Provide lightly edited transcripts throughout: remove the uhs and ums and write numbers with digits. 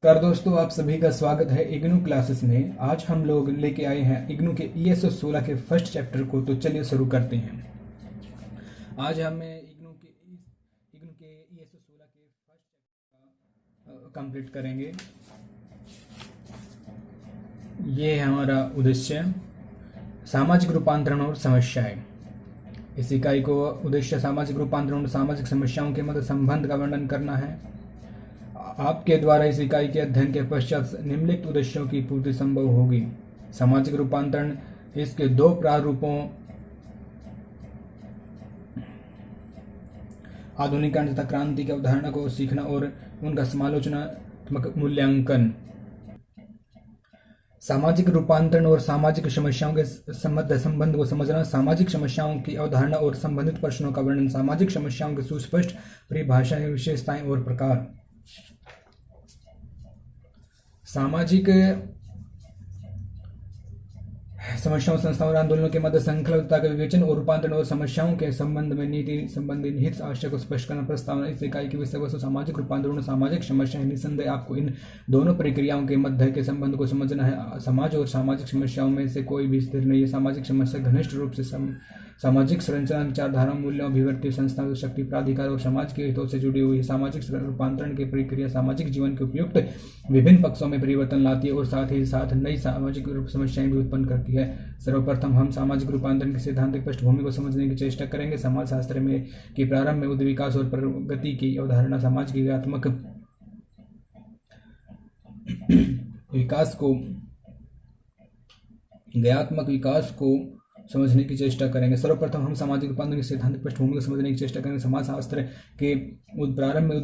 कर दोस्तों, आप सभी का स्वागत है इग्नू क्लासेस में। आज हम लोग लेके आए हैं इग्नू के ESO 16 के फर्स्ट चैप्टर को। तो चलिए शुरू करते हैं। आज हमें इग्नू के ESO 16 के फर्स्ट चैप्टर कंप्लीट करेंगे। ये है हमारा उद्देश्य, सामाजिक रूपांतरण और समस्याएं। इस इकाई को उद्देश्य सामाजिक रूपांतरण और सामाजिक समस्याओं के मध्य संबंध का वर्णन करना है। आपके द्वारा इस इकाई के अध्ययन के पश्चात निम्नलिखित उद्देश्यों की पूर्ति संभव होगी। सामाजिक रूपांतरण, इसके दो प्रारूपों आधुनिकरण तथा क्रांति की अवधारणा को सीखना और उनका समालोचनात्मक मूल्यांकन। सामाजिक रूपांतरण और सामाजिक समस्याओं के संबंध को समझना, सामाजिक समस्याओं की अवधारणा और संबंधित प्रश्नों का वर्णन, सामाजिक समस्याओं की सुस्पष्ट परिभाषाएं, विशेषताएं और प्रकार। सामाजिक समस्याओं, संस्थाओं और आंदोलनों के मध्य संकल्पता का विवेचन और रूपांतरण और समस्याओं के संबंध में नीति संबंधी निहित आशय को स्पष्ट करना। प्रस्तावना, इस इकाई की विषय वस्तु सामाजिक रूपांतरण और सामाजिक समस्याएं। निसंदेह आपको इन दोनों प्रक्रियाओं के मध्य के संबंध को समझना है। समाज और सामाजिक समस्याओं में से कोई भी स्थिर नहीं है। सामाजिक समस्या घनिष्ठ रूप से सामाजिक संरचना, विचारधारा, मूल्यों, अभिव्यक्ति, संस्था, शक्ति, प्राधिकार और समाज के हितों से जुड़ी हुई है। सामाजिक रूपांतरण की प्रक्रिया सामाजिक जीवन के उपयुक्त विभिन्न पक्षों में परिवर्तन लाती है और साथ ही साथ नई सामाजिक समस्याएं भी उत्पन्न करती है। सर्वप्रथम हम सामाजिक रूपांतरण की सैद्धांतिक पृष्ठभूमि को समझने की चेष्टा करेंगे। समाज शास्त्र में कि प्रारंभ में उद्योग विकास और प्रगति की अवधारणा समाज की ज्ञात्मक विकास को समझने की चेष्टा करेंगे। सर्वप्रथम हम सामाजिक रूपांतरण की सैद्धांतिक पृष्ठभूमि को समझने की चेष्टा करेंगे। समाज शास्त्र के प्रारंभ में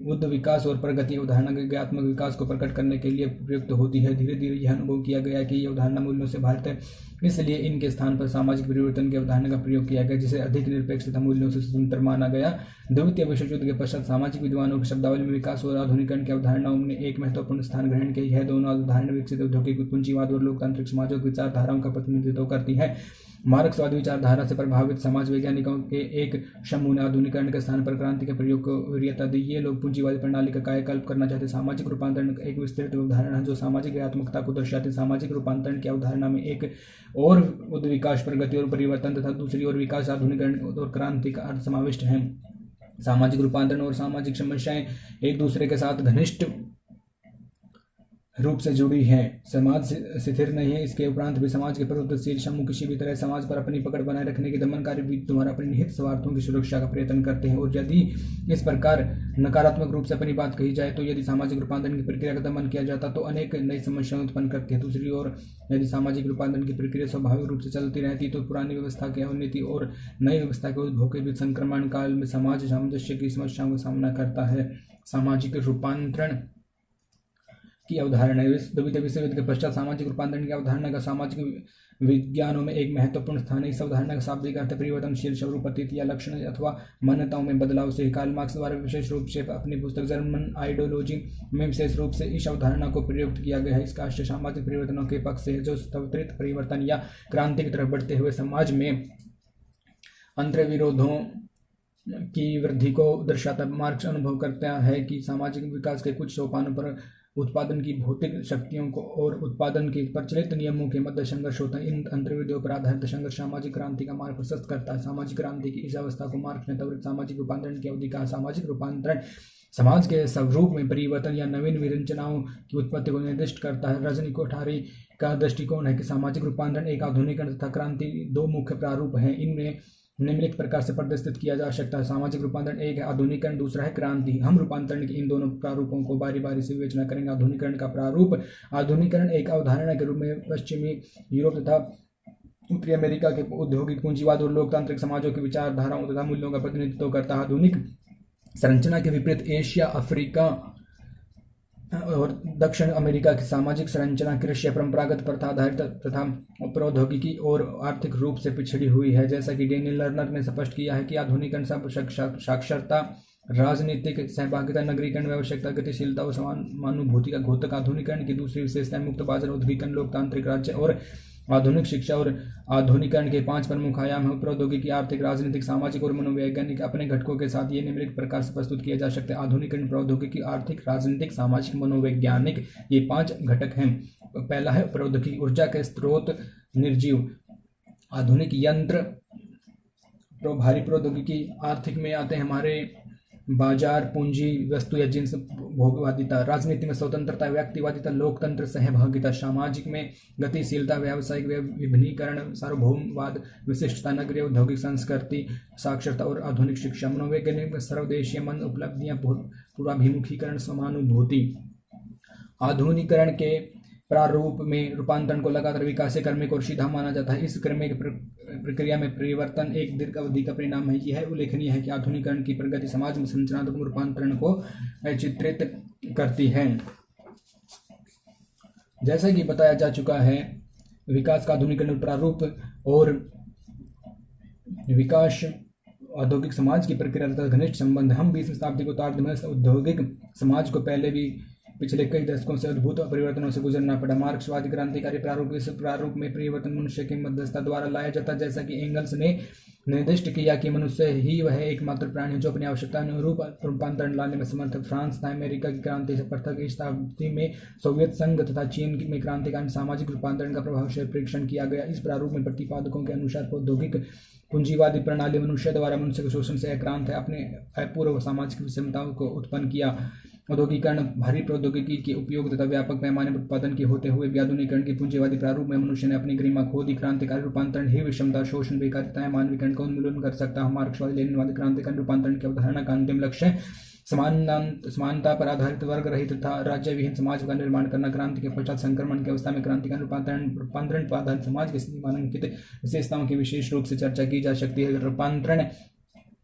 उद्योग विकास और प्रगति अवधारणा के ज्ञात्मक विकास को प्रकट करने के लिए प्रयुक्त होती है। धीरे धीरे यह अनुभव किया गया कि यह अवधारणा मूल्यों से भारित है, इसलिए इनके स्थान पर सामाजिक परिवर्तन की अवधारणा का प्रयोग किया गया, जिसे अधिक निरपेक्ष तथा मूल्यों से स्वतंत्र माना गया। द्वितीय विश्व युद्ध के पश्चात सामाजिक विद्वानों की शब्दावली में विकास और आधुनिकरण की अवधारणाओं ने एक महत्वपूर्ण स्थान ग्रहण किया है। दोनों अवधारणाएं विकसित औद्योगिक पूंजीवाद और लोकतांत्रिक समाजों की विचारधाराओं का प्रतिनिधित्व करती है। मार्क्सवादी विचारधारा से प्रभावित समाज वैज्ञानिकों के एक समूह ने आधुनिकरण के स्थान पर क्रांति के प्रयोग को वरीयता दी। ये लोग पूंजीवादी प्रणाली का कायाकल्प करना चाहते। सामाजिक रूपांतरण एक विस्तृत अवधारणा है जो सामाजिक क्रियात्मकता को दर्शाती। सामाजिक रूपांतरण की अवधारणा में एक और उद्योग विकास, प्रगति और परिवर्तन तथा दूसरी ओर विकास, आधुनिकरण और क्रांति का अर्थ समाविष्ट है। सामाजिक रूपांतरण और सामाजिक समस्याएं एक दूसरे के साथ घनिष्ठ रूप से जुड़ी है। समाज स्थिर नहीं है, इसके उपरांत भी समाज के प्रगतिशील समूह किसी भी तरह समाज पर अपनी पकड़ बनाए रखने के दमनकारी भी द्वारा अपने निहित स्वार्थों की सुरक्षा का प्रयत्न करते हैं। और यदि इस प्रकार नकारात्मक रूप से अपनी बात कही जाए तो यदि सामाजिक रूपांतरण की प्रक्रिया का दमन किया जाता तो अनेक नई समस्याएं उत्पन्न करती है। दूसरी ओर यदि सामाजिक रूपांतरण की प्रक्रिया स्वाभाविक रूप से चलती रहती तो पुरानी व्यवस्था की अवनति और नई व्यवस्था के उद्भव के बीच संक्रमण काल में समाज सामंजस्य की समस्याओं का सामना करता है। सामाजिक रूपांतरण की अवधारणा, द्वितीय विश्व युद्ध के पश्चात सामाजिक रूपांतरण की अवधारणा का सामाजिक विज्ञानों में एक महत्वपूर्ण स्थान है। इस अवधारणा का शाब्दिक अर्थ परिवर्तनशील स्वरूप, प्रतीति या लक्षण अथवा मान्यताओं में बदलाव से। कार्ल मार्क्स द्वारा विशेष रूप से अपनी पुस्तक जर्मन आइडियोलॉजी में विशेष रूप से इस अवधारणा को प्रयुक्त किया गया है। इसका आशय सामाजिक परिवर्तनों के पक्ष से है जो त्वरित परिवर्तन या क्रांति की तरफ बढ़ते हुए समाज में अंतर्विरोधों की वृद्धि को दर्शाता। मार्क्स अनुभव करता है कि सामाजिक विकास के कुछ सोपानों पर उत्पादन की भौतिक शक्तियों को और उत्पादन के प्रचलित नियमों के मध्य संघर्ष होता है। इन अंतर्विरोधों पर आधारित संघर्ष सामाजिक क्रांति का मार्ग प्रशस्त करता है। सामाजिक क्रांति की इस अवस्था को मार्क्स ने त्वरित सामाजिक रूपांतरण की अवधि कहा। सामाजिक रूपांतरण समाज के स्वरूप में परिवर्तन या नवीन विरचनाओं की उत्पत्ति को निर्दिष्ट करता है। रजनी कोठारी का दृष्टिकोण है कि सामाजिक रूपांतरण एक आधुनिकरण तथा क्रांति दो मुख्य प्रारूप हैं। इनमें निम्नलिखित प्रकार से प्रदर्शित किया जा सकता है। सामाजिक रूपांतरण एक है आधुनिकरण, दूसरा है क्रांति। हम रूपांतरण के इन दोनों प्रारूपों को बारी बारी से विवेचना करेंगे। आधुनिकरण का प्रारूप, आधुनिकरण एक अवधारणा के रूप में पश्चिमी यूरोप तथा उत्तरी अमेरिका के औद्योगिक पूंजीवाद और लोकतांत्रिक समाजों की विचारधाराओं तथा मूल्यों का प्रतिनिधित्व करता है। आधुनिक संरचना के विपरीत एशिया, अफ्रीका और दक्षिण अमेरिका की सामाजिक संरचना कृषि, परंपरागत प्रथा आधारित तथा प्रौद्योगिकी और आर्थिक रूप से पिछड़ी हुई है। जैसा कि डेनियल लर्नर ने स्पष्ट किया है कि आधुनिकरण सब साक्षरता, राजनीतिक सहभागिता, नगरीकरण, आवश्यकता, गतिशीलता और समानुभूति का घोतक। आधुनिकरण की दूसरी विशेषता मुक्त बाजार, औद्योगिकरण, लोकतांत्रिक राज्य और आधुनिक शिक्षा और आधुनिकरण के 5 प्रमुख आयाम हैं। प्रौद्योगिकी, आर्थिक, राजनीतिक, सामाजिक और मनोवैज्ञानिक। अपने घटकों के साथ ये निम्नलिखित प्रकार से प्रस्तुत किया जा सकता है। आधुनिकरण, प्रौद्योगिकी, आर्थिक, राजनीतिक, सामाजिक, मनोवैज्ञानिक, ये 5 घटक हैं। पहला है प्रौद्योगिकी, ऊर्जा के स्रोत, निर्जीव, आधुनिक यंत्र, भारी प्रौद्योगिकी। आर्थिक में आते हैं हमारे बाजार, पूंजी, वस्तु या जिन्स, भोगवादिता। राजनीति में स्वतंत्रता, व्यक्तिवादिता, लोकतंत्र, सहभागिता। सामाजिक में गतिशीलता, व्यावसायिक विभिन्नीकरण, सार्वभौमवाद, विशिष्टता, नगरीय औद्योगिक संस्कृति, साक्षरता और आधुनिक शिक्षा। मनोवैज्ञानिक में सर्वदेशीय मन, उपलब्धियां, पूर्वाभिमुखीकरण, समानुभूति। आधुनिकरण के प्रारूप में रूपांतरण को लगातार विकास क्रमिक और सीधा माना जाता है। इस क्रमिक प्रक्रिया में परिवर्तन एक दीर्घ अवधि का परिणाम है। यह उल्लेखनीय है कि आधुनिकरण की प्रगति समाज में संरचनात्मक रूपांतरण को चित्रित करती है। जैसा कि बताया जा चुका है, विकास का आधुनिकरण प्रारूप और विकास औद्योगिक समाज की प्रक्रिया तथा घनिष्ठ संबंध। हम 20वीं शताब्दी को तार्किक में औद्योगिक समाज को पिछले कई दशकों से अद्भुत परिवर्तनों से गुजरना पड़ा। मार्क्सवादी क्रांतिकारी प्रारूप, इस प्रारूप में परिवर्तन मनुष्य की मध्यस्थता द्वारा लाया जाता है। जैसा कि एंगल्स ने निर्दिष्ट किया कि मनुष्य ही वह एकमात्र प्राणी है जो अपनी आवश्यकता अनुरूप रूपांतरण लाने में समर्थ है। फ्रांस तथा अमेरिका की क्रांति से पृथक इस शताब्दी में सोवियत संघ तथा चीन में क्रांतिकारी सामाजिक रूपांतरण का प्रभावशाली परीक्षण किया गया। इस प्रारूप में प्रतिपादकों के अनुसार प्रौद्योगिक पूंजीवादी प्रणाली मनुष्य द्वारा मनुष्य के शोषण से आक्रांत है, अपने अपूर्व सामाजिक विषमताओं को उत्पन्न किया। औद्योगिकरण, भारी प्रौद्योगिकी के उपयोग तथा व्यापक पैमाने पर उत्पादन के होते हुए भी आधुनिकरण के पूंजीवादी प्रारूप में मनुष्य ने अपनी गरिमा खो दी। क्रांतिकारी रूपांतरण ही विषमता, शोषण, बेकारिता, मानवीकरण का उन्मूलन कर सकता है। मार्क्सवादी लेनिनवादी क्रांतिकारी रूपांतरण की अवधारणा का अंतिम लक्ष्य समानता पर आधारित वर्ग रहित तथा राज्य विहीन समाज का निर्माण करना। क्रांति के पश्चात संक्रमण की अवस्था में क्रांतिकारी रूपांतरण पर आधारित समाज के निम्नलिखित विशेषताओं की विशेष रूप से चर्चा की जा सकती है। रूपांतरण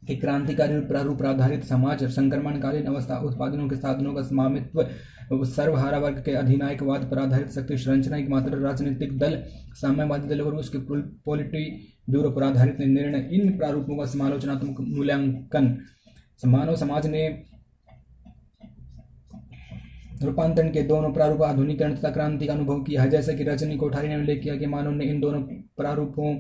के क्रांतिकारी प्रारूप पर आधारित समाज, संक्रमणकालीन अवस्था, उत्पादनों के साधनों का स्वामित्व, सर्वहारा वर्ग के अधिनायकवाद पर आधारित शक्ति संरचना, एकमात्र राजनीतिक दल, साम्यवादी दल और उसके पॉलिटी ब्यूरो पर आधारित निर्णय। इन प्रारूपों का समालोचनात्मक मूल्यांकन। मानव समाज ने रूपांतरण के दोनों प्रारूप आधुनिकरण तथा क्रांति का अनुभव किया है। जैसे कि रजनी कोठारी ने उल्लेख किया कि मानव ने इन दोनों प्रारूपों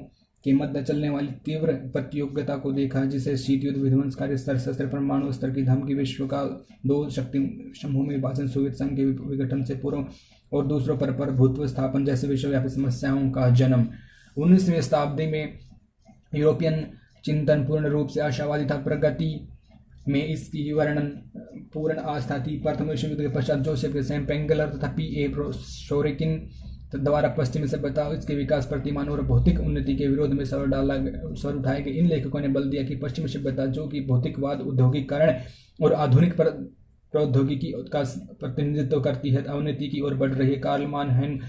के मध्य चलने वाली तीव्र प्रतियोगिता को देखा, जिसे शीत युद्ध, विध्वंसकारी स्तर, शस्त्र, परमाणु स्तर की धमकी, विश्व का 2 शक्ति समूह में विभाजन, सोवियत संघ के विघटन से पूर्व और दूसरों पर प्रभुत्व स्थापन जैसे विश्वव्यापी समस्याओं का जन्म। 19वीं शताब्दी में यूरोपियन चिंतन पूर्ण रूप से आशावादी था। प्रगति में इसकी वर्णन पूर्ण आस्था थी। प्रथम विश्व युद्ध के पश्चात जोसेफ पेंगलर तथा P.A. शोरेकिन द्वारा पश्चिमी सभ्यता, इसके विकास, प्रतिमान और भौतिक उन्नति के विरोध में स्वर उठाए गए। इन लेखकों ने बल दिया कि पश्चिमी सभ्यता जो कि भौतिकवाद, औद्योगिकरण और आधुनिक प्रौद्योगिकी का प्रतिनिधित्व करती है, अवनति की ओर बढ़ रही है। कार्ल मानहेम,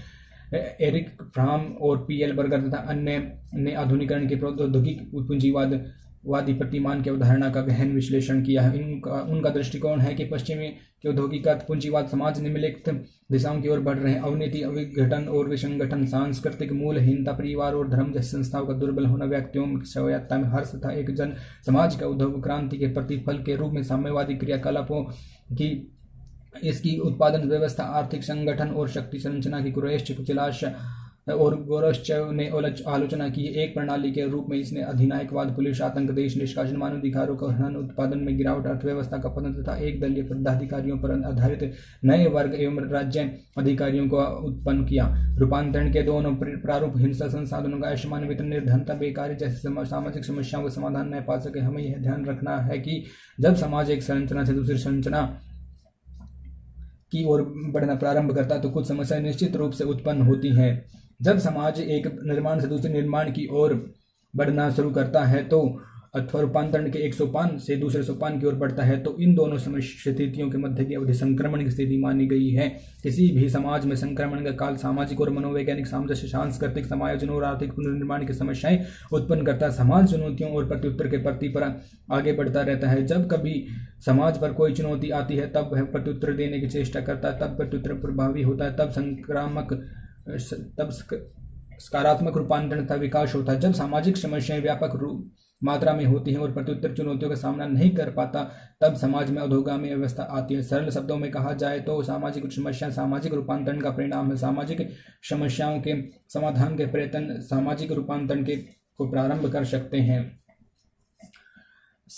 एरिक फ्राम और P.L. बर्गर तथा अन्य ने आधुनिकरण के प्रौद्योगिक पूंजीवादी प्रतिमान की अवधारणा का गहन विश्लेषण किया है। उनका दृष्टिकोण है कि पश्चिमी के औद्योगिक पूंजीवाद समाज निम्नलिखित दिशाओं की ओर बढ़ रहे हैं: अवनति, विघटन और विसंगठन, सांस्कृतिक मूलहीनता, परिवार और धर्म जैसी संस्थाओं का दुर्बल होना, व्यक्तियों की स्वायत्तता में हर्ष तथा एक जन समाज का उद्योग क्रांति के प्रतिफल के रूप में साम्यवादी क्रियाकलापों की इसकी उत्पादन व्यवस्था, आर्थिक संगठन और शक्ति संरचना की कुरैश और गोरश्चेव ने आलोचना की। एक प्रणाली के रूप में इसने अधिनायकवाद, पुलिस आतंक, देश निष्कासन, मानवाधिकारों का हनन, उत्पादन में गिरावट, अर्थव्यवस्था का पतन तथा एक दलीय पदाधिकारियों पर आधारित नए वर्ग एवं राज्य अधिकारियों को उत्पन्न किया। रूपांतरण के दोनों प्रारूप हिंसा, संसाधनों का असमान वितरण, निर्धनता, बेकारी जैसी सामाजिक समस्याओं का समाधान नहीं पा सके। हमें यह ध्यान रखना है कि जब समाज एक संरचना से दूसरी संरचना की ओर बढ़ना प्रारंभ करता है तो कुछ समस्याएं निश्चित रूप से उत्पन्न होती हैं। जब समाज एक निर्माण से दूसरे निर्माण की ओर बढ़ना शुरू करता है तो अथवा रूपांतरण के एक सोपान से दूसरे सोपान की ओर बढ़ता है तो इन दोनों स्थितियों के मध्य की अवधि संक्रमण की स्थिति मानी गई है। किसी भी समाज में संक्रमण का काल सामाजिक और मनोवैज्ञानिक सामंजस्य, सांस्कृतिक समायोजन और आर्थिक पुनर्निर्माण की समस्याएं उत्पन्न करता है। समाज चुनौतियों और प्रत्युत्तर के प्रति पर आगे बढ़ता रहता है। जब कभी समाज पर कोई चुनौती आती है तब वह प्रत्युत्तर देने की चेष्टा करता है, तब प्रत्युत्तर प्रभावी होता है, तब सकारात्मक रूपांतरण का विकास होता है। जब सामाजिक समस्याएं व्यापक रूप मात्रा में होती है और प्रत्युत्तर चुनौतियों का सामना नहीं कर पाता, तब समाज में अधोगामी अवस्था आती है। सरल शब्दों में कहा जाए तो सामाजिक समस्या सामाजिक रूपांतरण का परिणाम है। सामाजिक समस्याओं के समाधान के प्रयत्न सामाजिक रूपांतरण को प्रारंभ कर सकते हैं।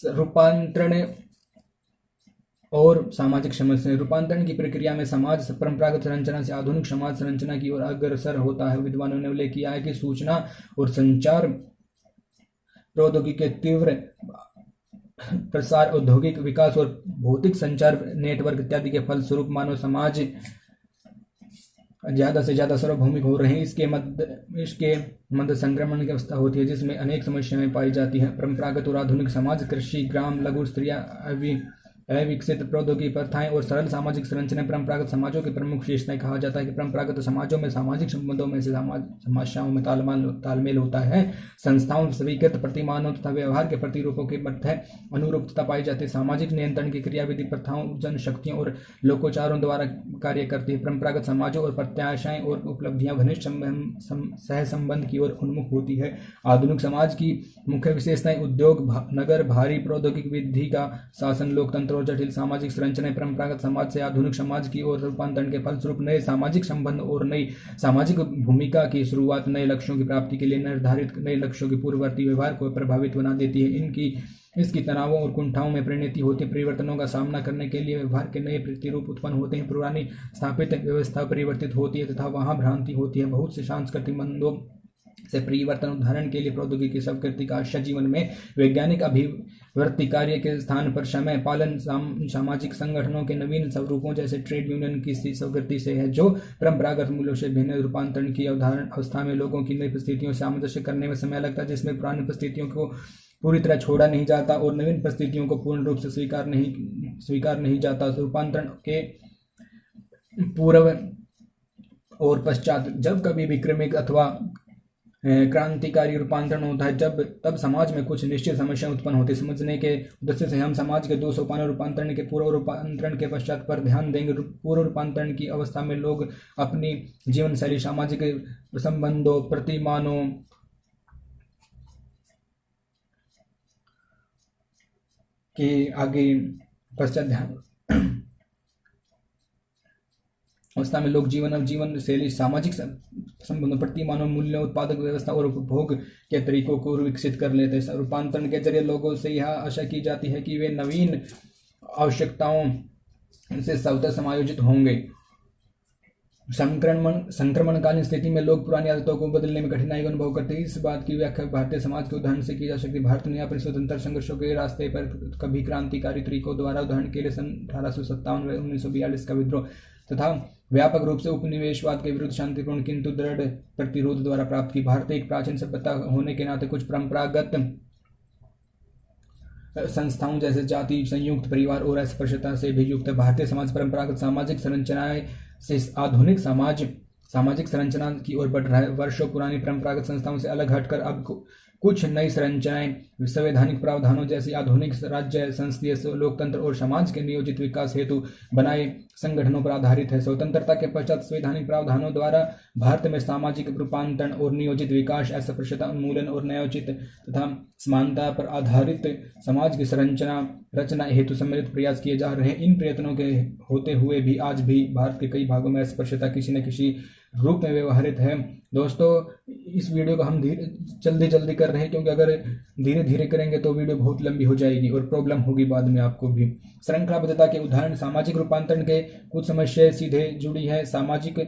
रूपांतरण और सामाजिक समस्या। रूपांतरण की प्रक्रिया में समाज परंपरागत संरचना से आधुनिक समाज संरचना की ओर अग्रसर होता है। विद्वानों ने उल्लेख किया है कि सूचना और संचार प्रौद्योगिकी के तीव्र प्रसार, औद्योगिक विकास और भौतिक संचार नेटवर्क इत्यादि के फलस्वरूप मानव समाज ज्यादा से ज्यादा सार्वभौमिक हो रहे हैं। इसके मध्य संक्रमण की अवस्था होती है जिसमें अनेक समस्याएं पाई जाती हैं। परंपरागत और आधुनिक समाज, कृषि, ग्राम, लघु स्त्रियां, अविकसित प्रौद्योगिकी, प्रथाएं और सरल सामाजिक संरचनाएं परंपरागत समाजों की प्रमुख विशेषताएं। कहा जाता है कि परंपरागत समाजों में सामाजिक संबंधों में से समस्याओं में तालमेल होता है। संस्थाओं, स्वीकृत प्रतिमानों तथा व्यवहार के प्रतिरूपों के मध्य अनुरूपता पाई जाती है। सामाजिक नियंत्रण की क्रियाविधि प्रथाओं, जनशक्तियों और लोकोचारों द्वारा कार्य करती है। परंपरागत समाजों और प्रत्याशाएं और उपलब्धियां घनिष्ठ सह संबंध की ओर उन्मुख होती है। आधुनिक समाज की मुख्य विशेषताएं उद्योग, नगर, भारी प्रौद्योगिक विधि का शासन, लोकतंत्र और जटिल सामाजिक संरचनाएं। परंपरागत समाज से आधुनिक समाज की ओर रूपांतरण के फलस्वरूप नए सामाजिक संबंध और नई सामाजिक भूमिका की शुरुआत नए लक्ष्यों की प्राप्ति के लिए निर्धारित नए लक्ष्यों के पूर्ववर्ती व्यवहार को प्रभावित बना देती है। इसकी तनावों और कुंठाओं में परिणति होती है। परिवर्तनों का सामना करने के लिए व्यवहार के नए प्रतिरूप उत्पन्न होते हैं। पुरानी स्थापित व्यवस्था परिवर्तित होती है तथा वहां भ्रांति होती है। बहुत से सांस्कृतिक मंदों से परिवर्तन, उदाहरण के लिए प्रौद्योगिकी संस्कृति का आशा जीवन में वैज्ञानिक अभिवृत्ति कार्य के स्थान पर समय पालन, सामाजिक संगठनों के नवीन स्वरूपों जैसे ट्रेड यूनियन की संस्कृति से है, जो परंपरागत मूल्यों से भिन्न। रूपांतरण की अवस्था में लोगों की नई परिस्थितियों से सामंजस्य करने में समय लगता है, जिसमें पुरानी परिस्थितियों को पूरी तरह छोड़ा नहीं जाता और नवीन परिस्थितियों को पूर्ण रूप से स्वीकार नहीं जाता। रूपांतरण के पूर्व और पश्चात जब कभी भी क्रमिक अथवा क्रांतिकारी रूपांतरण होता है, तब समाज में कुछ निश्चित समस्या उत्पन्न होती है। समझने के उद्देश्य से हम समाज के दो सोपानों, रूपांतरण के पूर्व रूपांतरण के पश्चात पर ध्यान देंगे। पूर्व रूपांतरण की अवस्था में लोग अपनी जीवन शैली, सामाजिक संबंधों, प्रतिमानों के आगे पश्चात ध्यान अवस्था में लोग जीवन शैली, सामाजिक संबंधों, प्रतिमानों, मूल्यों, उत्पादक व्यवस्था और उपभोग के तरीकों को विकसित कर लेते हैं। रूपांतरण के जरिए लोगों से यह आशा की जाती है कि वे नवीन आवश्यकताओं से स्वतः समायोजित होंगे। संक्रमणकालीन स्थिति में लोग पुरानी आदतों को बदलने में कठिनाई का अनुभव करते हैं। इस बात की व्याख्या भारतीय समाज के उदाहरण से की जा सकती है। भारत ने अपने स्वतंत्र संघर्षों के रास्ते पर कभी क्रांतिकारी तरीकों द्वारा, उदाहरण के लिए सन 1857 में 1942 का विद्रोह तथा व्यापक रूप से उपनिवेशवाद के विरुद्ध शांतिपूर्ण किंतु दृढ़ प्रतिरोध द्वारा प्राप्त की। भारत एक प्राचीन सभ्यता होने के नाते कुछ परंपरागत संस्थाओं जैसे जाति, संयुक्त परिवार और अस्पृश्यता से भी युक्त है। भारतीय समाज परंपरागत सामाजिक संरचनाएं से आधुनिक सामाजिक संरचना की ओर बढ़ रहा है। वर्षों पुरानी परंपरागत संस्थाओं से अलग हटकर अब कुछ नई संरचनाएं संवैधानिक प्रावधानों जैसी आधुनिक राज्य, संसदीय लोकतंत्र और समाज के नियोजित विकास हेतु बनाए संगठनों पर आधारित है। स्वतंत्रता के पश्चात संवैधानिक प्रावधानों द्वारा भारत में सामाजिक रूपांतरण और नियोजित विकास, अस्पृश्यता उन्मूलन और न्यायोचित तथा समानता पर आधारित समाज की रचना हेतु सम्मिलित प्रयास किए जा रहे हैं। इन प्रयत्नों के होते हुए भी आज भी भारत के कई भागों में अस्पृश्यता किसी न किसी रूप में व्यवहारित है। दोस्तों, इस वीडियो को हम जल्दी कर रहे हैं क्योंकि अगर धीरे धीरे करेंगे तो वीडियो बहुत लंबी हो जाएगी और प्रॉब्लम होगी बाद में आपको भी। श्रृंखलाबद्धता के उदाहरण, सामाजिक रूपांतरण के कुछ समस्याएं सीधे जुड़ी है। सामाजिक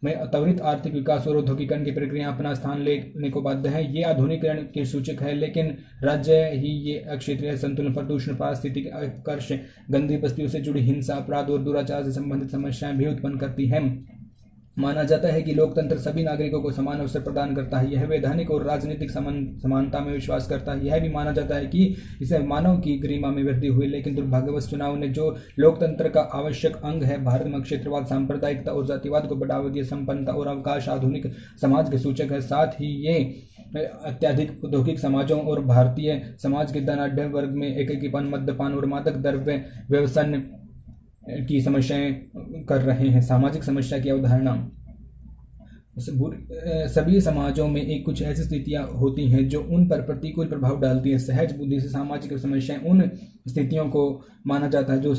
में त्वरित आर्थिक विकास और औद्योगिकरण की प्रक्रिया अपना स्थान लेने को बाध्य है। ये आधुनिकीकरण के सूचक है, लेकिन राज्य ही ये क्षेत्रीय संतुलन, प्रदूषण, पारिस्थितिक कर्ष, गंदी बस्तियों से जुड़ी हिंसा, अपराध और दुराचार से संबंधित समस्याएं भी उत्पन्न करती हैं। माना जाता है कि लोकतंत्र सभी नागरिकों को समान अवसर प्रदान करता है। यह वैधानिक और राजनीतिक समानता में विश्वास करता है। यह भी माना जाता है कि इससे मानव की गरिमा में वृद्धि हुई, लेकिन दुर्भाग्यवश चुनाव ने जो लोकतंत्र का आवश्यक अंग है, भारत में क्षेत्रवाद, सांप्रदायिकता और जातिवाद को बढ़ावा दिया। संपन्नता और अवकाश आधुनिक समाज के सूचक है। साथ ही ये अत्यधिक औद्योगिक समाजों और भारतीय समाज के धनाढ्य वर्ग में एकीकरण, मद्यपान और मादक द्रव्य व्यसन की समस्याएं कर रहे हैं। सामाजिक समस्या की अवधारणा, सभी समाजों में एक कुछ ऐसी स्थितियां होती हैं जो उन पर प्रतिकूल प्रभाव डालती हैं। सहज बुद्धि से सामाजिक समस्याएं उन स्थितियों को माना जाता है जो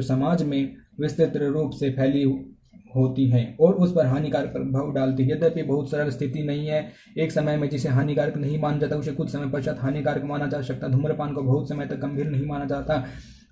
समाज में विस्तृत रूप से फैली होती हैं और उस पर हानिकारक प्रभाव डालती है। यद्यपि बहुत सरल स्थिति नहीं है, एक समय में जिसे हानिकारक नहीं माना जाता उसे कुछ समय पश्चात हानिकारक माना जा सकता। धूम्रपान को बहुत समय तक गंभीर नहीं माना जाता।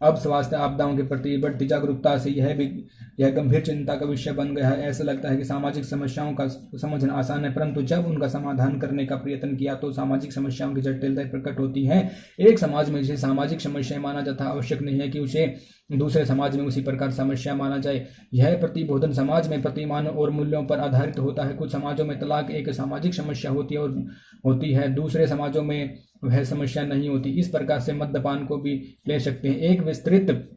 अब स्वास्थ्य आपदाओं के प्रति बढ़ती जागरूकता से यह गंभीर चिंता का विषय बन गया है। ऐसा लगता है कि सामाजिक समस्याओं का समझना आसान है, परंतु जब उनका समाधान करने का प्रयत्न किया तो सामाजिक समस्याओं की जटिलताएं प्रकट होती हैं। एक समाज में जिसे सामाजिक समस्या माना जाता आवश्यक नहीं है कि उसे दूसरे समाज में उसी प्रकार समस्या माना जाए। यह प्रतिबोधन समाज में प्रतिमान और मूल्यों पर आधारित होता है। कुछ समाजों में तलाक एक सामाजिक समस्या होती है, दूसरे समाजों में वह समस्या नहीं होती। इस प्रकार से मद्यपान को भी ले सकते हैं। एक विस्तृत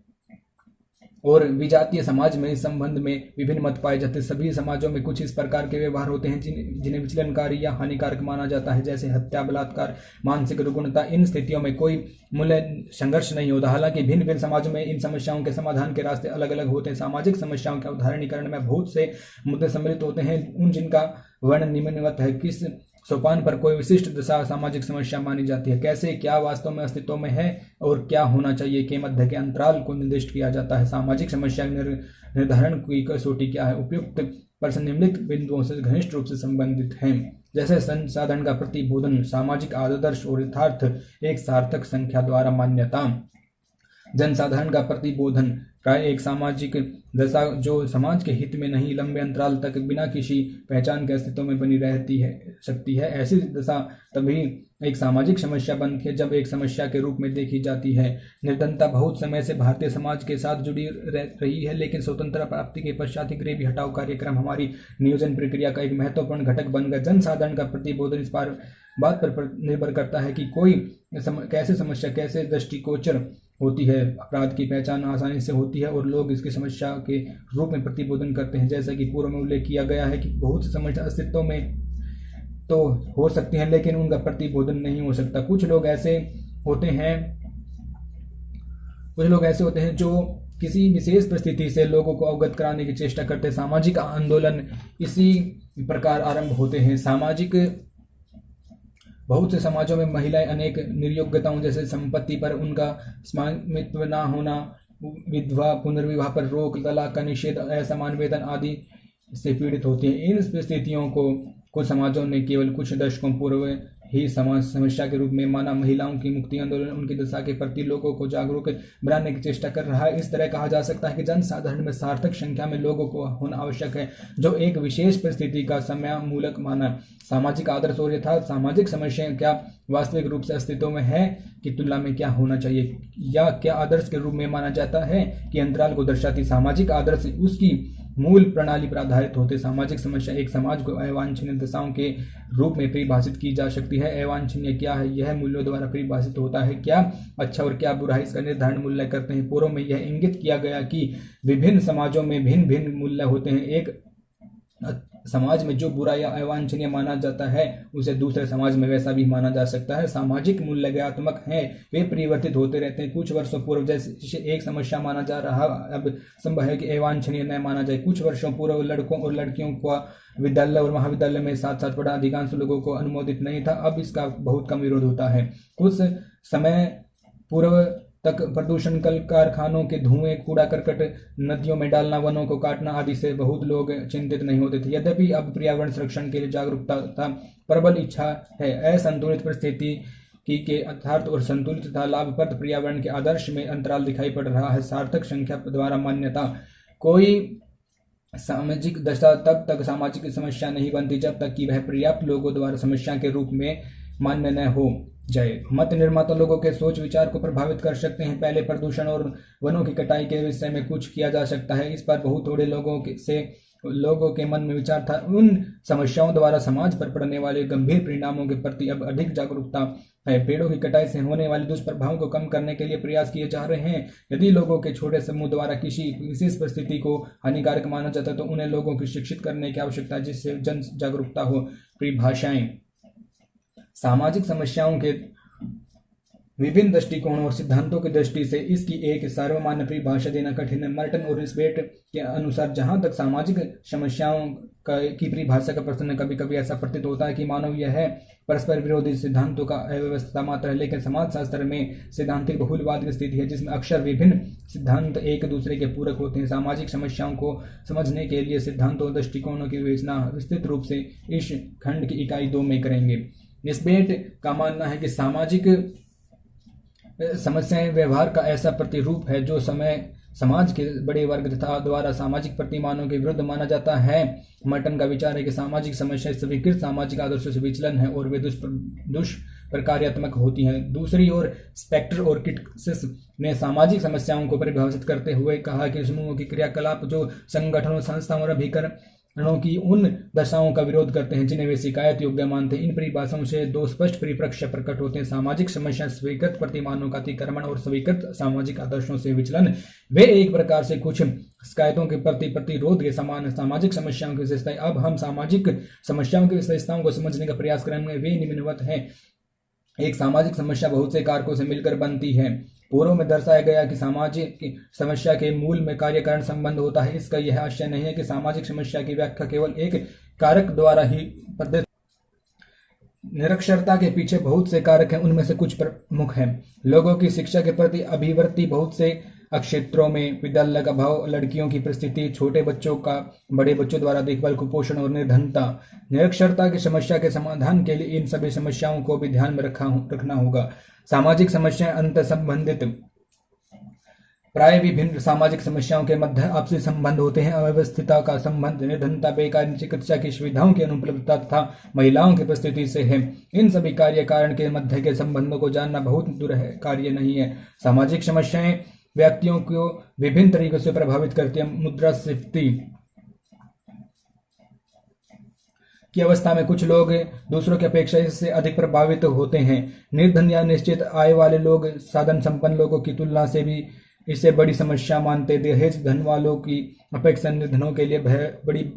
और विजातीय समाज में इस संबंध में विभिन्न मत पाए जाते हैं। सभी समाजों में कुछ इस प्रकार के व्यवहार होते हैं जिन्हें विचलनकारी या हानिकारक माना जाता है, जैसे हत्या, बलात्कार, मानसिक रुग्णता। इन स्थितियों में कोई मूल्य संघर्ष नहीं होता। हालांकि भिन्न भिन्न समाजों में इन समस्याओं के समाधान के रास्ते अलग अलग होते हैं। सामाजिक समस्याओं के उदाहरणीकरण में बहुत से मुद्दे सम्मिलित होते हैं, उन जिनका वर्णन निम्नवत है। किस सोपान पर कोई विशिष्ट दशा सामाजिक समस्या मानी जाती है, कैसे क्या वास्तव में अस्तित्व में है और क्या होना चाहिए के मध्य के अंतराल को निर्दिष्ट किया जाता है। सामाजिक समस्या निर्धारण की कसौटी क्या है। उपयुक्त प्रश्न निम्नलिखित बिंदुओं से घनिष्ठ रूप से संबंधित हैं, जैसे संसाधन का प्रतिबोधन, सामाजिक आदर्श और यथार्थ, एक सार्थक संख्या द्वारा मान्यता। जनसाधारण का प्रतिबोधन प्राय एक सामाजिक दशा जो समाज के हित में नहीं लंबे अंतराल तक बिना किसी पहचान के अस्तित्व में बनी सकती है। ऐसी दशा तभी एक सामाजिक समस्या बनती है जब एक समस्या के रूप में देखी जाती है। निर्धनता बहुत समय से भारतीय समाज के साथ जुड़ी रही है, लेकिन स्वतंत्रता प्राप्ति के पश्चात गरीबी हटाओ कार्यक्रम हमारी नियोजन प्रक्रिया का एक महत्वपूर्ण घटक बन गया। जनसाधारण का प्रतिबोधन इस बात पर निर्भर करता है कि कोई कैसे समस्या कैसे दृष्टिगोचर होती है। अपराध की पहचान आसानी से होती है और लोग इसकी समस्या के रूप में प्रतिबोधन करते हैं। जैसा कि पूर्व में उल्लेख किया गया है कि बहुत सी समस्या अस्तित्व में तो हो सकती हैं लेकिन उनका प्रतिबोधन नहीं हो सकता। कुछ लोग ऐसे होते हैं जो किसी विशेष परिस्थिति से लोगों को अवगत कराने की चेष्टा करते हैं। सामाजिक आंदोलन इसी प्रकार आरंभ होते हैं। बहुत से समाजों में महिलाएं अनेक निर्योग्यताओं जैसे संपत्ति पर उनका स्वामित्व न होना, विधवा पुनर्विवाह पर रोक, तलाक का निषेध, असमान वेतन आदि से पीड़ित होती हैं। इन स्थितियों को कुछ समाजों ने केवल कुछ दशकों पूर्व ही समाज समस्या के रूप में माना। महिलाओं की मुक्ति आंदोलन उनकी दशा के प्रति लोगों को जागरूक बनाने की चेष्टा कर रहा है। इस तरह कहा जा सकता है कि जनसाधारण में सार्थक संख्या में लोगों को होना आवश्यक है जो एक विशेष परिस्थिति का समयामूलक माना। सामाजिक आदर्श और यथार्थ सामाजिक समस्याएं क्या वास्तविक रूप से अस्तित्व में है की तुलना में क्या होना चाहिए या क्या आदर्श के रूप में माना जाता है कि अंतराल को दर्शाती। सामाजिक आदर्श उसकी मूल प्रणाली पर आधारित होते। सामाजिक समस्या एक समाज को अवांछनीय दशाओं के रूप में परिभाषित की जा सकती है। अवांछनीय क्या है, यह मूल्यों द्वारा परिभाषित होता है। क्या अच्छा और क्या बुरा है, इसका निर्धारण मूल्य करते हैं। पूर्व में यह इंगित किया गया कि विभिन्न समाजों में भिन्न भिन्न मूल्य होते हैं। एक समाज में जो बुरा या अवांछनीय माना जाता है उसे दूसरे समाज में वैसा भी माना जा सकता है। सामाजिक मूल्य ज्ञात्मक हैं, वे परिवर्तित होते रहते हैं। कुछ वर्षों पूर्व जैसे एक समस्या माना जा रहा अब संभव है कि अवांछनीय न माना जाए। कुछ वर्षों पूर्व लड़कों और लड़कियों को विद्यालय और महाविद्यालय में साथ साथ पढ़ा अधिकांश लोगों को अनुमोदित नहीं था, अब इसका बहुत कम विरोध होता है। कुछ समय पूर्व तक प्रदूषण कल कारखानों के धुएं, कूड़ा करकट नदियों में डालना, वनों को काटना आदि से बहुत लोग चिंतित नहीं होते थे। यद्यपि अब पर्यावरण संरक्षण के लिए जागरूकता तथा प्रबल इच्छा है। असंतुलित परिस्थिति के यथार्थ और संतुलित तथा लाभप्रद पर्यावरण के आदर्श में अंतराल दिखाई पड़ रहा है। सार्थक संख्या द्वारा मान्यता कोई सामाजिक दशा तब तक सामाजिक समस्या नहीं बनती जब तक कि वह पर्याप्त लोगों द्वारा समस्या के रूप में मान्य न हो जाए। मत निर्माता लोगों के सोच विचार को प्रभावित कर सकते हैं। पहले प्रदूषण और वनों की कटाई के विषय में कुछ किया जा सकता है। इस पर बहुत थोड़े लोगों के मन में विचार था। उन समस्याओं द्वारा समाज पर पड़ने वाले गंभीर परिणामों के प्रति अब अधिक जागरूकता है। पेड़ों की कटाई से होने वाले दुष्प्रभावों को कम करने के लिए प्रयास किए जा रहे हैं। यदि लोगों के छोटे समूह द्वारा किसी विशेष परिस्थिति को हानिकारक माना जाता है तो उन्हें लोगों को शिक्षित करने की आवश्यकता है जिससे जन जागरूकता हो। परिभाषाएं सामाजिक समस्याओं के विभिन्न दृष्टिकोणों और सिद्धांतों की दृष्टि से इसकी एक सर्वमान्य परिभाषा देना कठिन है। मर्टन और निस्बेट के अनुसार जहां तक सामाजिक समस्याओं की परिभाषा का प्रश्न है, कभी कभी ऐसा प्रतीत होता है कि मानव यह परस्पर विरोधी सिद्धांतों का अव्यवस्था मात्र है, लेकिन समाजशास्त्र में सिद्धांतिक बहुलवाद की स्थिति है जिसमें अक्सर विभिन्न सिद्धांत एक दूसरे के पूरक होते हैं। सामाजिक समस्याओं को समझने के लिए सिद्धांतों और दृष्टिकोणों की विवेचना विस्तृत रूप से इस खंड की इकाई 2 में करेंगे। निस्बेट का मानना है कि सामाजिक समस्याएं व्यवहार का ऐसा प्रतिरूप है जो समाज के बड़े वर्ग तथा द्वारा सामाजिक प्रतिमानों के विरुद्ध माना जाता है। मर्टन का विचार है कि सामाजिक समस्याएं स्वीकृत सामाजिक आदर्शों से विचलन है और वे दुष्प्रकार्यात्मक होती हैं। दूसरी ओर स्पेक्टर और किटसिस ने सामाजिक समस्याओं को परिभाषित करते हुए कहा कि समूहों की क्रियाकलाप जो संगठनों, संस्थाओं और अभिकरणों की उन दशाओं का विरोध करते हैं जिन्हें वे शिकायत योग्य मानते हैं। इन परिभाषाओं से 2 स्पष्ट परिप्रेक्ष्य प्रकट होते हैं: सामाजिक समस्या स्वीकृत प्रतिमानों का अतिक्रमण और स्वीकृत सामाजिक आदर्शों से विचलन। वे एक प्रकार से कुछ शिकायतों के प्रति प्रतिरोध के समान सामाजिक समस्याओं की विशेषताएं। अब हम सामाजिक समस्याओं की विशेषताओं को समझने का प्रयास करेंगे। वे निम्नवत हैं। एक सामाजिक समस्या बहुत से कारकों से मिलकर बनती है। पूर्व में दर्शाया गया कि सामाजिक समस्या के मूल में कार्यकारण संबंध होता है। इसका यह आशय नहीं है कि सामाजिक समस्या की व्याख्या केवल एक कारक द्वारा ही पद्धति। निरक्षरता के पीछे बहुत से कारक हैं, उनमें से कुछ प्रमुख हैं। लोगों की शिक्षा के प्रति अभिवृत्ति, बहुत से क्षेत्रों में विद्यालय का अभाव, लड़कियों की परिस्थिति, छोटे बच्चों का बड़े बच्चों द्वारा देखभाल, कुपोषण और निर्धनता। निरक्षरता की समस्या के समाधान के लिए इन सभी समस्याओं को भी ध्यान में रखना होगा। सामाजिक समस्याएं अंतर संबंधित। प्राय विभिन्न सामाजिक समस्याओं के मध्य आपसी संबंध होते हैं। अव्यवस्थितता का संबंध निर्धनता, बेकारी, चिकित्सा की सुविधाओं की अनुपलब्धता तथा महिलाओं की परिस्थिति से है। इन सभी कार्य कारण के मध्य के संबंधों को जानना बहुत दूर है कार्य नहीं है। सामाजिक समस्याएं व्यक्तियों को विभिन्न तरीकों से प्रभावित करती है। मुद्रास्फीति की अवस्था में कुछ लोग दूसरों की अपेक्षा इससे अधिक प्रभावित होते हैं। निर्धन या निश्चित आय वाले लोग साधन संपन्न लोगों की तुलना से भी इसे बड़ी समस्या मानते। दहेज धन वालों की अपेक्षा निर्धनों के लिए बड़ी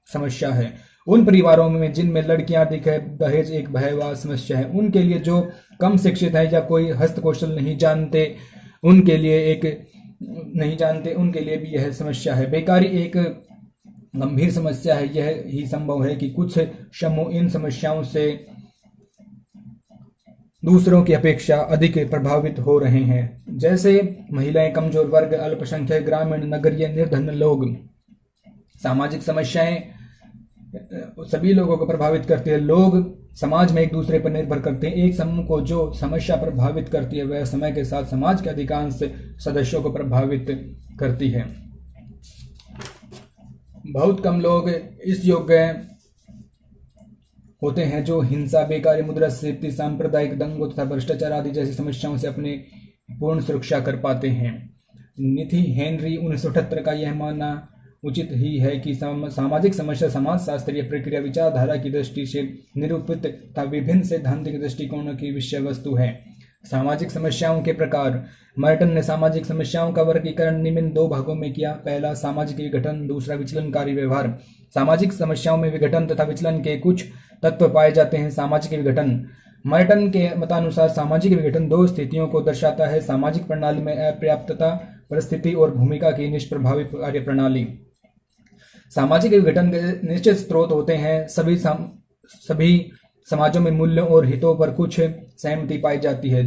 समस्या है। उन परिवारों में जिनमें लड़कियां अधिक है, दहेज एक भयावह समस्या है। उनके लिए जो कम शिक्षित है या कोई हस्तकौशल नहीं जानते, उनके लिए भी यह समस्या है। बेकारी एक गंभीर समस्या है। यह ही संभव है कि कुछ समूह इन समस्याओं से दूसरों की अपेक्षा अधिक प्रभावित हो रहे हैं, जैसे महिलाएं, कमजोर वर्ग, अल्पसंख्यक, ग्रामीण, नगरीय, निर्धन लोग। सामाजिक समस्याएं सभी लोगों को प्रभावित करती है। लोग समाज में एक दूसरे पर निर्भर करते हैं। एक समूह को जो समस्या प्रभावित करती है वह समय के साथ समाज के अधिकांश सदस्यों को प्रभावित करती है। बहुत कम लोग इस योग्य होते हैं जो हिंसा, बेकारी, मुद्रास्फीति, सांप्रदायिक दंगों तथा भ्रष्टाचार आदि जैसी समस्याओं से अपनी पूर्ण सुरक्षा कर पाते हैं। निथी हेनरी 1978 का यह मानना उचित ही है कि सामाजिक समस्या समाजशास्त्रीय प्रक्रिया विचारधारा की दृष्टि से निरूपित तथा विभिन्न सैद्धांतिक दृष्टिकोणों की विषय वस्तु है। सामाजिक समस्याओं के प्रकार। मर्टन ने सामाजिक समस्याओं का वर्गीकरण निम्न 2 भागों में किया। पहला, सामाजिक विघटन, दूसरा, विचलनकारी व्यवहार। सामाजिक समस्याओं में विघटन तथा विचलन के कुछ तत्व पाए जाते हैं। सामाजिक विघटन। मर्टन के मतानुसार सामाजिक विघटन 2 स्थितियों को दर्शाता है: सामाजिक प्रणाली में अपर्याप्तता परिस्थिति और भूमिका की निष्प्रभावी कार्य प्रणाली। सामाजिक विघटन के निश्चित स्रोत होते हैं। सभी समाजों में मूल्यों और हितों पर कुछ सहमति पाई जाती है।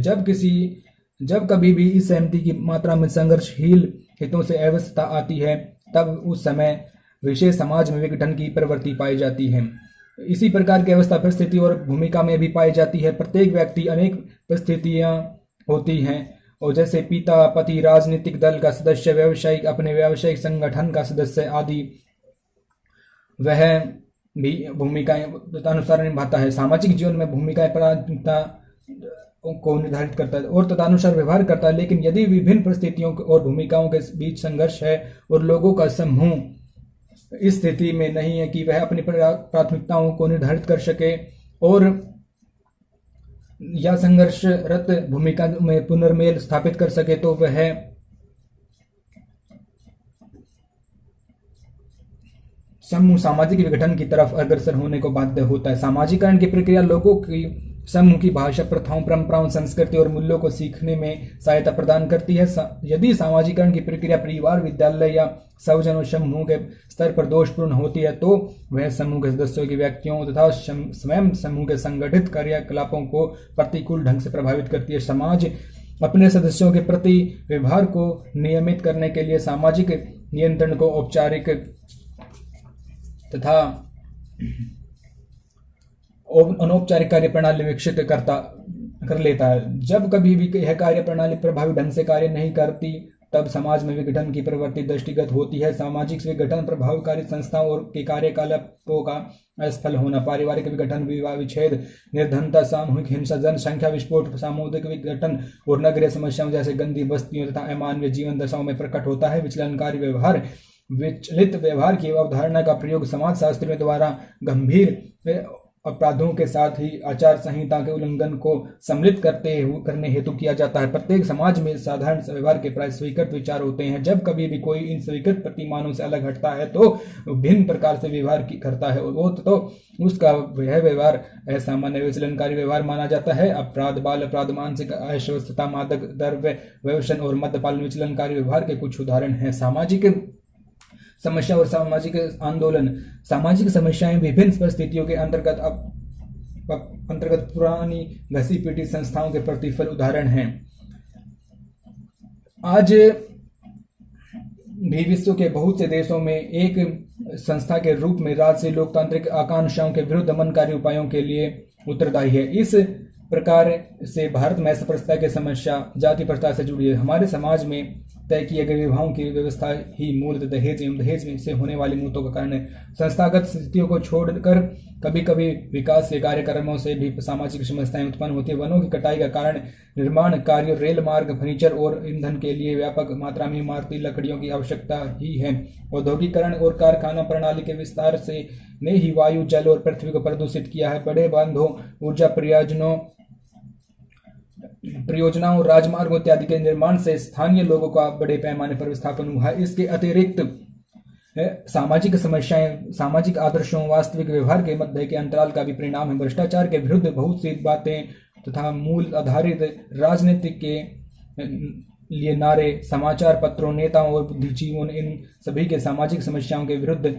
जब कभी भी इस सहमति की मात्रा में संघर्षशील हितों से अव्यवस्था आती है, तब उस समय विशेष समाज में विघटन की प्रवृत्ति पाई जाती है। इसी प्रकार की अवस्था परिस्थिति और भूमिका में भी पाई जाती है। प्रत्येक व्यक्ति अनेक परिस्थितियां होती हैं, और जैसे पिता, पति, राजनीतिक दल का सदस्य, व्यावसायिक, अपने व्यावसायिक संगठन का सदस्य आदि, वह भी भूमिकाएं तदनुसार निभाता है। सामाजिक जीवन में भूमिकाएं प्राथमिकता को निर्धारित करता है और तदनुसार व्यवहार करता है। लेकिन यदि विभिन्न परिस्थितियों और भूमिकाओं के बीच संघर्ष है और लोगों का समूह इस स्थिति में नहीं है कि वह अपनी प्राथमिकताओं को निर्धारित कर सके और या संघर्षरत भूमिका में पुनर्मेल स्थापित कर सके, तो वह समूह सामाजिक विघटन की तरफ अग्रसर होने को बाध्य होता है। सामाजिकरण की प्रक्रिया लोगों की समूह की भाषा, प्रथाओं, परंपराओं, संस्कृति और मूल्यों को सीखने में सहायता प्रदान करती है। यदि सामाजिकरण की प्रक्रिया परिवार, विद्यालय या स्वजनों समूह के स्तर पर दोषपूर्ण होती है तो वह समूह के सदस्यों की व्यक्तियों तथा स्वयं समूह के संगठित क्रियाकलापों को प्रतिकूल ढंग से प्रभावित करती है। समाज अपने सदस्यों के प्रति व्यवहार को नियमित करने के लिए सामाजिक नियंत्रण को औपचारिक तथा अनौपचारिक कार्य प्रणाली विकसित कर लेता है। जब कभी भी यह कार्य प्रणाली प्रभावी ढंग से कार्य नहीं करती तब समाज में विघटन की प्रवृत्ति दृष्टिगत होती है। सामाजिक विघटन प्रभावकारी संस्थाओं और के कार्यकलापों का असफल होना, पारिवारिक विघटन, विवाह विच्छेद, निर्धनता, सामूहिक हिंसा, जनसंख्या विस्फोट, सामुदायिक विघटन और नगरीय समस्याओं जैसे गंदी बस्तियों तथा अमानवीय जीवन दशाओं में प्रकट होता है। विचलनकारी व्यवहार, विचलित व्यवहार की अवधारणा का प्रयोग समाज शास्त्रियों द्वारा गंभीर अपराधों के साथ ही आचार संहिता के उल्लंघन को सम्मिलित करने हेतु किया जाता है। प्रत्येक समाज में साधारण व्यवहार के प्राय स्वीकृत विचार होते हैं। जब कभी भी कोई इन स्वीकृत प्रतिमानों से अलग हटता है तो भिन्न प्रकार से व्यवहार करता है वो तो उसका वह व्यवहार असामान्य विचलनकारी व्यवहार माना जाता है। अपराध, बाल अपराध, मानसिक अस्वस्थता, मादक द्रव्य व्यसन और मद्यपान विचलनकारी व्यवहार के कुछ उदाहरण हैं। सामाजिक समस्या और सामाजिक आंदोलन, सामाजिक समस्याएं विभिन्न परिस्थितियों के अंतर्गत पुरानी घसी पीटी संस्थाओं के प्रतिफल उदाहरण हैं। आज भी विश्व के बहुत से देशों में एक संस्था के रूप में राजसी लोकतांत्रिक आकांक्षाओं के विरुद्ध दमनकारी उपायों के लिए उत्तरदायी है। इस प्रकार से भारत में अस्पृश्यता की समस्या जाति प्रथा से जुड़ी है। हमारे समाज में तय किए गए विवाहों की व्यवस्था ही मूल दहेज एवं दहेज से होने वाली मौतों का कारण है। संस्थागत स्थितियों को छोड़कर कभी कभी विकास के कार्यक्रमों से भी सामाजिक समस्याएं उत्पन्न होती है। वनों की कटाई का कारण निर्माण कार्य, रेल मार्ग, फर्नीचर और ईंधन के लिए व्यापक मात्रा में इमारती लकड़ियों की आवश्यकता ही है। औद्योगिकरण और कारखाना प्रणाली के विस्तार से ने ही वायु, जल और पृथ्वी को प्रदूषित किया है। बड़े बांधों, ऊर्जा परियोजनाओं, राजमार्गों इत्यादि के निर्माण से स्थानीय लोगों का बड़े पैमाने पर विस्थापन हुआ है। इसके अतिरिक्त सामाजिक समस्याएं सामाजिक आदर्शों, वास्तविक व्यवहार के मध्य के अंतराल का भी परिणाम है। भ्रष्टाचार के विरुद्ध बहुत सी बातें तथा मूल आधारित राजनीति के लिए नारे, समाचार पत्रों, नेताओं और बुद्धिजीवियों ने इन सभी के सामाजिक समस्याओं के विरुद्ध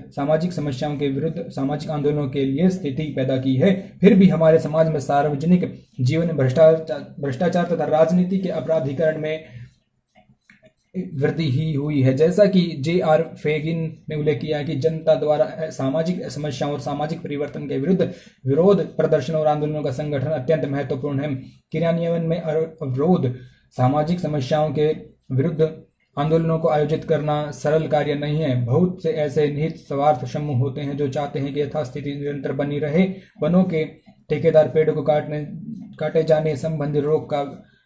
सामाजिक आंदोलनों के लिए स्थिति पैदा की है। फिर भी हमारे समाज में सार्वजनिक जीवन में भ्रष्टाचार तथा राजनीति के अपराधीकरण में वृद्धि ही हुई है। जैसा कि J.R. फेगिन ने उल्लेख किया है कि जनता द्वारा सामाजिक समस्याओं और सामाजिक परिवर्तन के विरुद्ध विरोध प्रदर्शन और आंदोलनों का संगठन अत्यंत महत्वपूर्ण है। क्रियान्वयन में अवरोध, सामाजिक समस्याओं के विरुद्ध आंदोलनों को आयोजित करना सरल कार्य नहीं है। बहुत से ऐसे निहित स्वार्थ समूह होते हैं जो चाहते हैं कि यथास्थिति निरंतर बनी रहे। वनों के ठेकेदार पेड़ों को काटे जाने संबंधी रोक का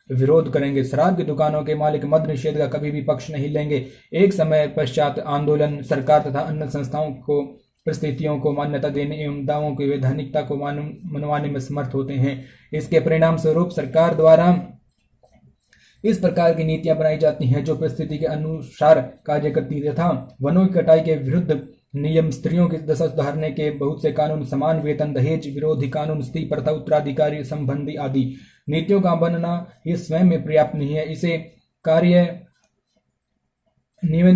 विरोध करेंगे। शराब की दुकानों के मालिक मद्य निषेध का कभी भी पक्ष नहीं लेंगे। एक समय पश्चात आंदोलन सरकार तथा अन्य संस्थाओं को परिस्थितियों को मान्यता देने एवं दावों की वैधानिकता को मनवाने में समर्थ होते हैं। इसके परिणाम स्वरूप सरकार द्वारा इस प्रकार की नीतियां बनाई जाती हैं जो परिस्थिति के अनुसार कार्य करती है तथा वनों की कटाई के विरुद्ध नियम, स्त्रियों की दशा सुधारने के बहुत से कानून, समान वेतन, दहेज विरोधी कानून, स्त्री प्रथा, उत्तराधिकारी संबंधी आदि नीतियों का बनना ये स्वयं में पर्याप्त नहीं है। इसे कार्यान्वयन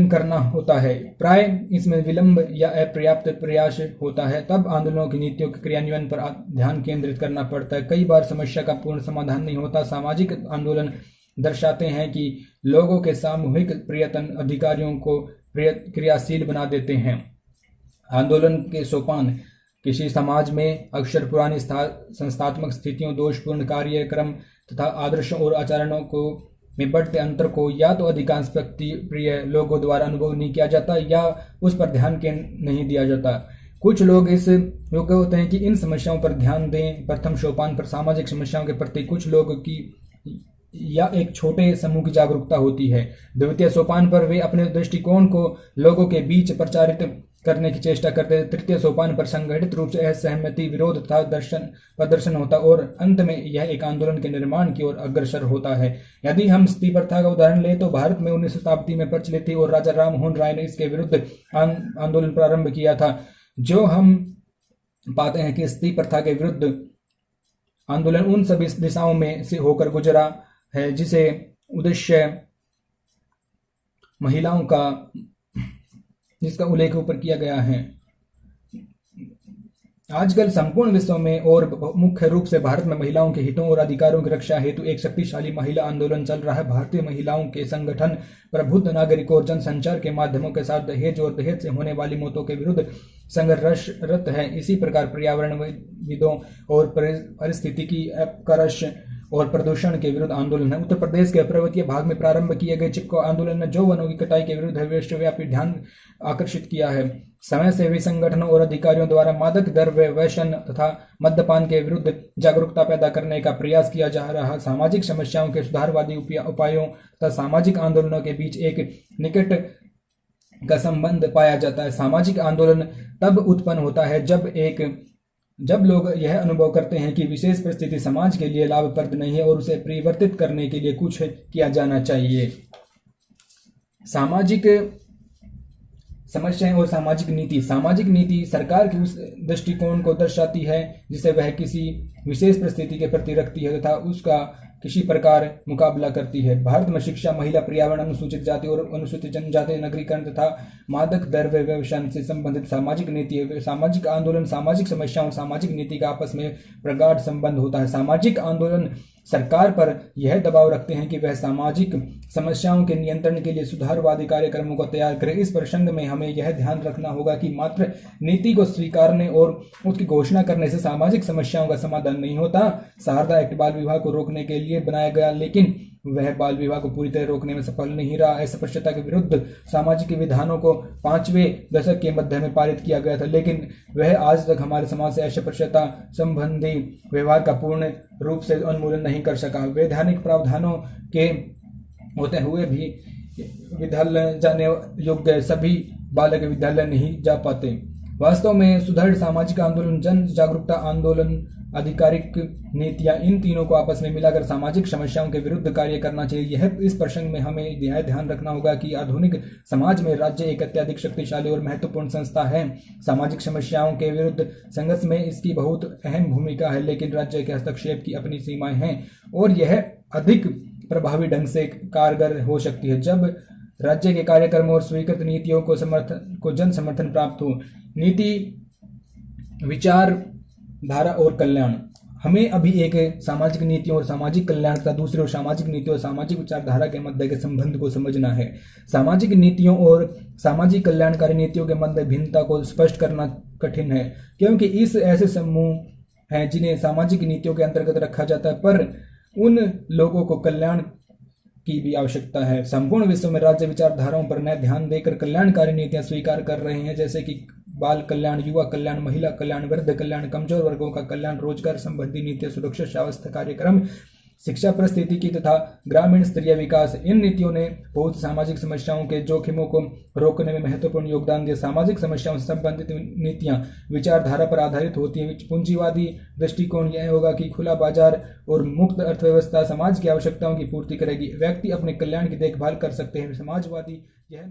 करना होता है। प्राय इसमें विलंब या अपर्याप्त प्रयास होता है। तब आंदोलनों की नीतियों के क्रियान्वयन पर ध्यान केंद्रित करना पड़ता है। कई बार समस्या का पूर्ण समाधान नहीं होता। सामाजिक आंदोलन दर्शाते हैं कि लोगों के सामूहिक प्रयत्न अधिकारियों को क्रियाशील बना देते हैं। आंदोलन के सोपान किसी समाज में अक्सर पुरानी संस्थात्मक स्थितियों, दोषपूर्ण कार्यक्रम तथा आदर्शों और आचरणों को में बढ़ते अंतर को या तो अधिकांश प्रिय लोगों द्वारा अनुभव नहीं किया जाता या उस पर ध्यान नहीं दिया जाता। कुछ लोग इस योग्य होते हैं कि इन समस्याओं पर ध्यान दें। प्रथम सोपान पर सामाजिक समस्याओं के प्रति कुछ लोगों की या एक छोटे समूह की जागरूकता होती है। द्वितीय सोपान पर वे अपने दृष्टिकोण को लोगों के बीच प्रचारित करने की चेष्टा करते हैं। तृतीय सोपान पर संगठित रूप से असहमति, विरोध तथा प्रदर्शन होता और अंत में यह एक आंदोलन के निर्माण की ओर अग्रसर होता है। यदि हम सती प्रथा का उदाहरण लें तो भारत में 19वीं शताब्दी में प्रचलित थी और राजा राम मोहन राय ने इसके विरुद्ध आंदोलन प्रारंभ किया था। जो हम पाते हैं कि सती प्रथा के विरुद्ध आंदोलन उन सभी दिशाओं में से होकर गुजरा है जिसे उद्देश्य महिलाओं का, जिसका उल्लेख ऊपर किया गया है। आजकल संपूर्ण विश्व में और मुख्य रूप से भारत में महिलाओं के हितों और अधिकारों की रक्षा हेतु एक शक्तिशाली महिला आंदोलन चल रहा है। भारतीय महिलाओं के संगठन प्रबुद्ध नागरिकों और जनसंचार के माध्यमों के साथ दहेज और दहेज से होने वाली मौतों के विरुद्ध संघर्षरत है। इसी प्रकार पर्यावरणविदों और पारिस्थितिकी अपकर्ष और प्रदूषण के विरुद्ध आंदोलन है। उत्तर प्रदेश के पर्वतीय भाग में प्रारंभ किए गए चिपको आंदोलन ने जो वनों की कटाई के विरुद्ध विश्वव्यापी ध्यान आकर्षित किया है। समय से भी संगठनों और अधिकारियों द्वारा मादक द्रव्य, व्यसन तथा मद्यपान के विरुद्ध जागरूकता पैदा करने का प्रयास किया जा रहा है। सामाजिक समस्याओं के सुधारवादी उपायों तथा सामाजिक आंदोलनों के बीच एक निकट का संबंध पाया जाता है। सामाजिक आंदोलन तब उत्पन्न होता है जब लोग यह अनुभव करते हैं कि विशेष परिस्थिति समाज के लिए लाभप्रद नहीं है और उसे परिवर्तित करने के लिए कुछ किया जाना चाहिए। सामाजिक समस्याएं और सामाजिक नीति। सामाजिक नीति सरकार के उस दृष्टिकोण को दर्शाती है जिसे वह किसी विशेष परिस्थिति के प्रति रखती है तथा उसका किसी प्रकार मुकाबला करती है। भारत में शिक्षा, महिला, पर्यावरण, अनुसूचित जाति और अनुसूचित जनजाति, नगरीकरण तथा मादक द्रव्य व्यसन से संबंधित सामाजिक नीति है। सामाजिक आंदोलन, सामाजिक समस्याओं और सामाजिक नीति का आपस में प्रगाढ़ संबंध होता है। सामाजिक आंदोलन सरकार पर यह दबाव रखते हैं कि वह सामाजिक समस्याओं के नियंत्रण के लिए सुधारवादी कार्यक्रमों को तैयार करे। इस प्रसंग में हमें यह ध्यान रखना होगा कि मात्र नीति को स्वीकारने और उसकी घोषणा करने से सामाजिक समस्याओं का समाधान नहीं होता। शारदा एक्ट बाल विवाह को रोकने के लिए बनाया गया, लेकिन वह बाल विवाह को पूरी तरह रोकने में सफल नहीं रहा। अस्पृश्यता के विरुद्ध सामाजिक विधानों को 5वें दशक के मध्य में पारित किया गया था, लेकिन वह आज तक हमारे समाज से अस्पृश्यता संबंधी व्यवहार का पूर्ण रूप से उन्मूलन नहीं कर सका। वैधानिक प्रावधानों के होते हुए भी विद्यालय जाने योग्य सभी बालक विद्यालय नहीं जा पाते। वास्तव में सुदृढ़ सामाजिक आंदोलन, जन जागरूकता आंदोलन, आधिकारिक नीतियां, इन तीनों को आपस में मिलाकर सामाजिक समस्याओं के विरुद्ध कार्य करना चाहिए। यह इस प्रसंग में हमें यह ध्यान रखना होगा कि आधुनिक समाज में राज्य एक अत्यधिक शक्तिशाली और महत्वपूर्ण संस्था है। सामाजिक समस्याओं के विरुद्ध संघर्ष में इसकी बहुत अहम भूमिका है, लेकिन राज्य के हस्तक्षेप की अपनी सीमाएं हैं और यह अधिक प्रभावी ढंग से कारगर हो सकती है जब राज्य के कार्यक्रमों और स्वीकृत नीतियों को जन समर्थन प्राप्त हो। नीति, विचार धारा और कल्याण। हमें अभी एक सामाजिक नीतियों और सामाजिक कल्याण तथा दूसरी ओर सामाजिक नीतियों और सामाजिक विचारधारा के मध्य के संबंध को समझना है। सामाजिक नीतियों और सामाजिक कल्याणकारी नीतियों के मध्य भिन्नता को स्पष्ट करना कठिन है, क्योंकि इस ऐसे समूह हैं जिन्हें सामाजिक नीतियों के अंतर्गत रखा जाता है, पर उन लोगों को कल्याण की भी आवश्यकता है। संपूर्ण विश्व में राज्य विचारधाराओं पर न ध्यान देकर कल्याणकारी नीतियां स्वीकार कर रहे हैं, जैसे कि बाल कल्याण, युवा कल्याण, महिला कल्याण, वृद्ध कल्याण, कमजोर वर्गों का कल्याण, रोजगार संबंधी नीतियां, सुरक्षा स्वास्थ्य कार्यक्रम, शिक्षा परिस्थितिकी तथा ग्रामीण स्तरीय विकास। इन नीतियों ने बहुत सामाजिक समस्याओं के जोखिमों को रोकने में महत्वपूर्ण योगदान दिया। सामाजिक समस्याओं से संबंधित नीतियां विचारधारा पर आधारित होती हैं। पूंजीवादी दृष्टिकोण यह होगा कि खुला बाजार और मुक्त अर्थव्यवस्था समाज की आवश्यकताओं की पूर्ति करेगी। व्यक्ति अपने कल्याण की देखभाल कर सकते हैं। समाजवादी यह